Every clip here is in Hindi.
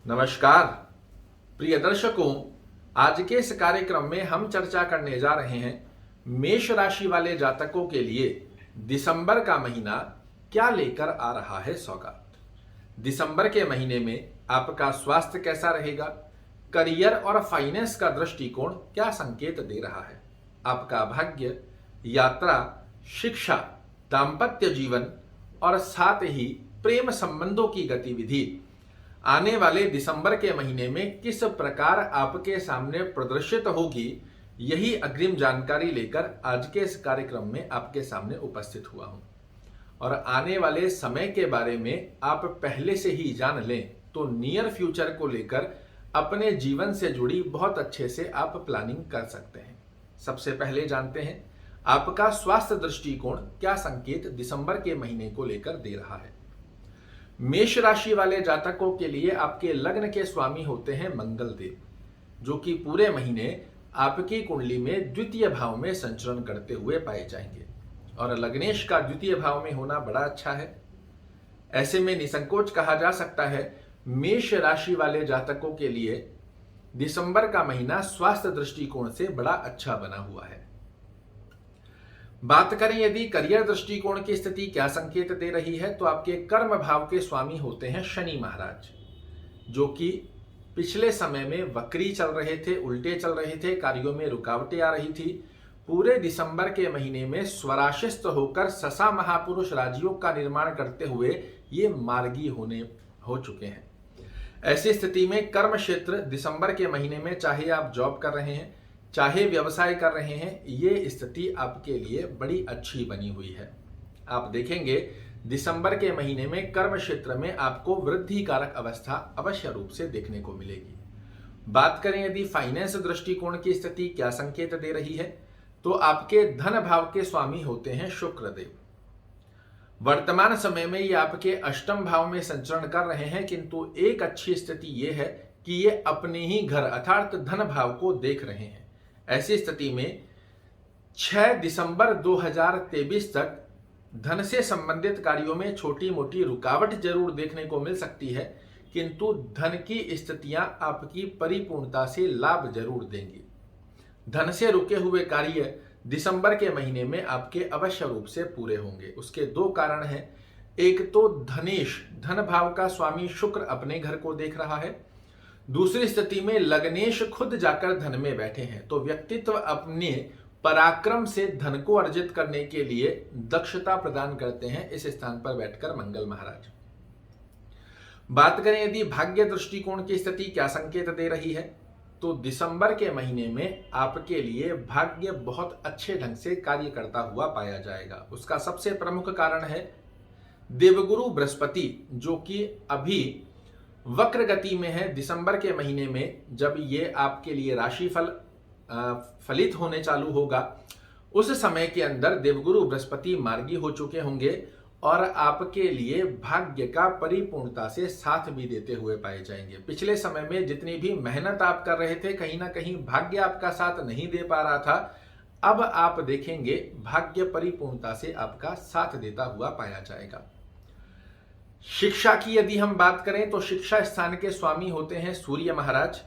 नमस्कार प्रिय दर्शकों, आज के इस कार्यक्रम में हम चर्चा करने जा रहे हैं मेष राशि वाले जातकों के लिए दिसंबर का महीना क्या लेकर आ रहा है सौगात। दिसंबर के महीने में आपका स्वास्थ्य कैसा रहेगा, करियर और फाइनेंस का दृष्टिकोण क्या संकेत दे रहा है, आपका भाग्य, यात्रा, शिक्षा, दाम्पत्य जीवन और साथ ही प्रेम संबंधों की गतिविधि आने वाले दिसंबर के महीने में किस प्रकार आपके सामने प्रदर्शित होगी, यही अग्रिम जानकारी लेकर आज के इस कार्यक्रम में आपके सामने उपस्थित हुआ हूं। और आने वाले समय के बारे में आप पहले से ही जान लें तो नियर फ्यूचर को लेकर अपने जीवन से जुड़ी बहुत अच्छे से आप प्लानिंग कर सकते हैं। सबसे पहले जानते हैं आपका स्वास्थ्य दृष्टिकोण क्या संकेत दिसंबर के महीने को लेकर दे रहा है। मेष राशि वाले जातकों के लिए आपके लग्न के स्वामी होते हैं मंगल देव, जो कि पूरे महीने आपकी कुंडली में द्वितीय भाव में संचरण करते हुए पाए जाएंगे और लग्नेश का द्वितीय भाव में होना बड़ा अच्छा है। ऐसे में निसंकोच कहा जा सकता है मेष राशि वाले जातकों के लिए दिसंबर का महीना स्वास्थ्य दृष्टिकोण से बड़ा अच्छा बना हुआ है। बात करें यदि करियर दृष्टिकोण की स्थिति क्या संकेत दे रही है, तो आपके कर्म भाव के स्वामी होते हैं शनि महाराज, जो कि पिछले समय में वक्री चल रहे थे, उल्टे चल रहे थे, कार्यों में रुकावटें आ रही थी। पूरे दिसंबर के महीने में स्वराशिस्त होकर ससा महापुरुष राजयोग का निर्माण करते हुए ये मार्गी हो चुके हैं। ऐसी स्थिति में कर्म क्षेत्र दिसंबर के महीने में, चाहे आप जॉब कर रहे हैं चाहे व्यवसाय कर रहे हैं, ये स्थिति आपके लिए बड़ी अच्छी बनी हुई है। आप देखेंगे दिसंबर के महीने में कर्म क्षेत्र में आपको वृद्धि कारक अवस्था अवश्य रूप से देखने को मिलेगी। बात करें यदि फाइनेंस दृष्टिकोण की स्थिति क्या संकेत दे रही है, तो आपके धन भाव के स्वामी होते हैं शुक्र देव। वर्तमान समय में ये आपके अष्टम भाव में संचरण कर रहे हैं, किंतु एक अच्छी स्थिति ये है कि ये अपने ही घर अर्थात धन भाव को देख रहे हैं। ऐसी स्थिति में 6 दिसंबर 2023 तक धन से संबंधित कार्यों में छोटी मोटी रुकावट जरूर देखने को मिल सकती है, किंतु धन की स्थितियां आपकी परिपूर्णता से लाभ जरूर देंगी। धन से रुके हुए कार्य दिसंबर के महीने में आपके अवश्य रूप से पूरे होंगे। उसके दो कारण हैं। एक तो धनेश, धन भाव का स्वामी शुक्र अपने घर को देख रहा है, दूसरी स्थिति में लग्नेश खुद जाकर धन में बैठे हैं, तो व्यक्तित्व अपने पराक्रम से धन को अर्जित करने के लिए दक्षता प्रदान करते हैं इस स्थान पर बैठकर मंगल महाराज। बात करें यदि भाग्य दृष्टिकोण की स्थिति क्या संकेत दे रही है, तो दिसंबर के महीने में आपके लिए भाग्य बहुत अच्छे ढंग से कार्य करता हुआ पाया जाएगा। उसका सबसे प्रमुख कारण है देवगुरु बृहस्पति, जो कि अभी वक्र गति में है। दिसंबर के महीने में जब ये आपके लिए राशिफल फलित होने चालू होगा, उस समय के अंदर देवगुरु बृहस्पति मार्गी हो चुके होंगे और आपके लिए भाग्य का परिपूर्णता से साथ भी देते हुए पाए जाएंगे। पिछले समय में जितनी भी मेहनत आप कर रहे थे, कहीं ना कहीं भाग्य आपका साथ नहीं दे पा रहा था, अब आप देखेंगे भाग्य परिपूर्णता से आपका साथ देता हुआ पाया जाएगा। शिक्षा की यदि हम बात करें तो शिक्षा स्थान के स्वामी होते हैं सूर्य महाराज,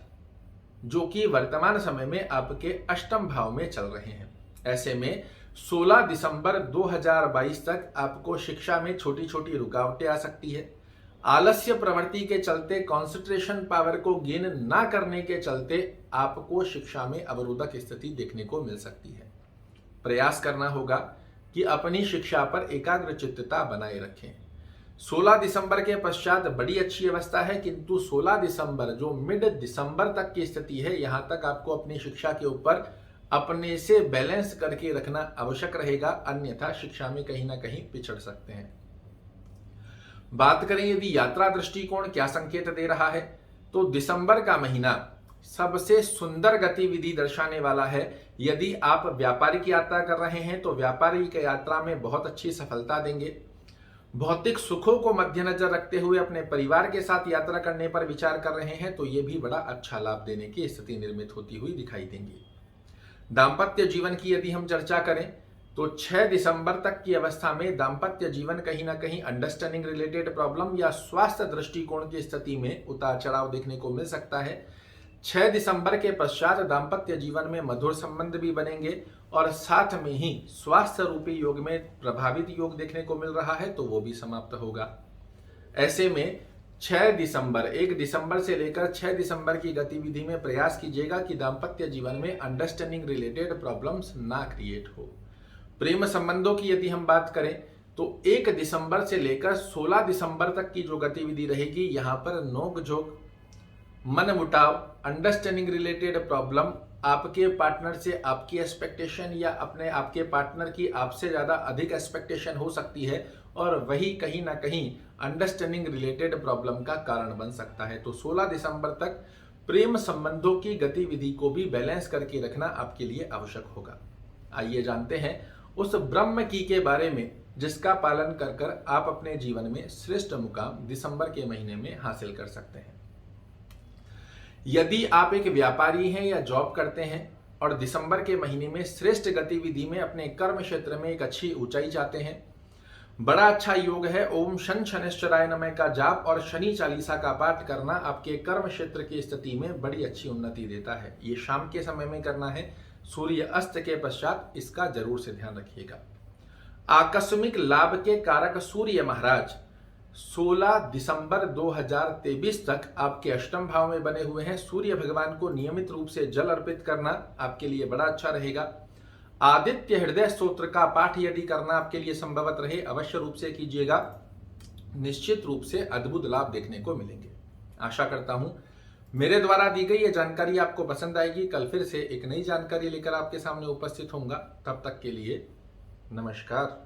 जो कि वर्तमान समय में आपके अष्टम भाव में चल रहे हैं। ऐसे में 16 दिसंबर 2022 तक आपको शिक्षा में छोटी छोटी रुकावटें आ सकती है। आलस्य प्रवृत्ति के चलते, कंसंट्रेशन पावर को गेन ना करने के चलते आपको शिक्षा में अवरोधक स्थिति देखने को मिल सकती है। प्रयास करना होगा कि अपनी शिक्षा पर एकाग्रचित्तता बनाए रखें। 16 दिसंबर के पश्चात बड़ी अच्छी अवस्था है, किंतु 16 दिसंबर जो मिड दिसंबर तक की स्थिति है, यहां तक आपको अपनी शिक्षा के ऊपर अपने से बैलेंस करके रखना आवश्यक रहेगा, अन्यथा शिक्षा में कहीं ना कहीं पिछड़ सकते हैं। बात करें यदि यात्रा दृष्टिकोण क्या संकेत दे रहा है, तो दिसंबर का महीना सबसे सुंदर गतिविधि दर्शाने वाला है। यदि आप व्यापारिक यात्रा कर रहे हैं तो व्यापारिक यात्रा में बहुत अच्छी सफलता देंगे। भौतिक सुखों को मद्देनजर रखते हुए अपने परिवार के साथ यात्रा करने पर विचार कर रहे हैं तो ये भी बड़ा अच्छा लाभ देने की स्थिति निर्मित होती हुई दिखाई देंगी। दाम्पत्य जीवन की यदि हम चर्चा करें तो 6 दिसंबर तक की अवस्था में दाम्पत्य जीवन कहीं ना कहीं अंडरस्टैंडिंग रिलेटेड प्रॉब्लम या स्वास्थ्य दृष्टिकोण की स्थिति में उतार चढ़ाव देखने को मिल सकता है। 6 दिसंबर के पश्चात दाम्पत्य जीवन में मधुर संबंध भी बनेंगे और साथ में ही स्वास्थ्य रूपी योग में प्रभावित योग देखने को मिल रहा है तो वो भी समाप्त होगा। ऐसे में 6 दिसंबर 1 दिसंबर से लेकर 6 दिसंबर की गतिविधि में प्रयास कीजिएगा कि दाम्पत्य जीवन में अंडरस्टैंडिंग रिलेटेड प्रॉब्लम्स ना क्रिएट हो। प्रेम संबंधों की यदि हम बात करें तो 1 दिसंबर से लेकर 16 दिसंबर तक की जो गतिविधि रहेगी, यहाँ पर नोक झोंक, मन मुटाव, अंडरस्टैंडिंग रिलेटेड प्रॉब्लम, आपके पार्टनर से आपकी एक्सपेक्टेशन या आपके पार्टनर की आपसे ज्यादा अधिक एक्सपेक्टेशन हो सकती है और वही कहीं ना कहीं अंडरस्टैंडिंग रिलेटेड प्रॉब्लम का कारण बन सकता है। तो 16 दिसंबर तक प्रेम संबंधों की गतिविधि को भी बैलेंस करके रखना आपके लिए आवश्यक होगा। आइए जानते हैं उस ब्रह्म की के बारे में जिसका पालन कर कर आप अपने जीवन में श्रेष्ठ मुकाम दिसंबर के महीने में हासिल कर सकते हैं। यदि आप एक व्यापारी हैं या जॉब करते हैं और दिसंबर के महीने में श्रेष्ठ गतिविधि में अपने कर्म क्षेत्र में एक अच्छी ऊंचाई चाहते हैं, बड़ा अच्छा योग है ओम शन शनिश्चराय नमः का जाप और शनि चालीसा का पाठ करना आपके कर्म क्षेत्र की स्थिति में बड़ी अच्छी उन्नति देता है। ये शाम के समय में करना है, सूर्य अस्त के पश्चात, इसका जरूर से ध्यान रखिएगा। आकस्मिक लाभ के कारक सूर्य महाराज 16 दिसंबर 2023 तक आपके अष्टम भाव में बने हुए हैं। सूर्य भगवान को नियमित रूप से जल अर्पित करना आपके लिए बड़ा अच्छा रहेगा। आदित्य हृदय स्तोत्र का पाठ यदि करना आपके लिए संभवत रहे, अवश्य रूप से कीजिएगा। निश्चित रूप से अद्भुत लाभ देखने को मिलेंगे। आशा करता हूं मेरे द्वारा दी गई ये जानकारी आपको पसंद आएगी। कल फिर से एक नई जानकारी लेकर आपके सामने उपस्थित होऊंगा। तब तक के लिए नमस्कार।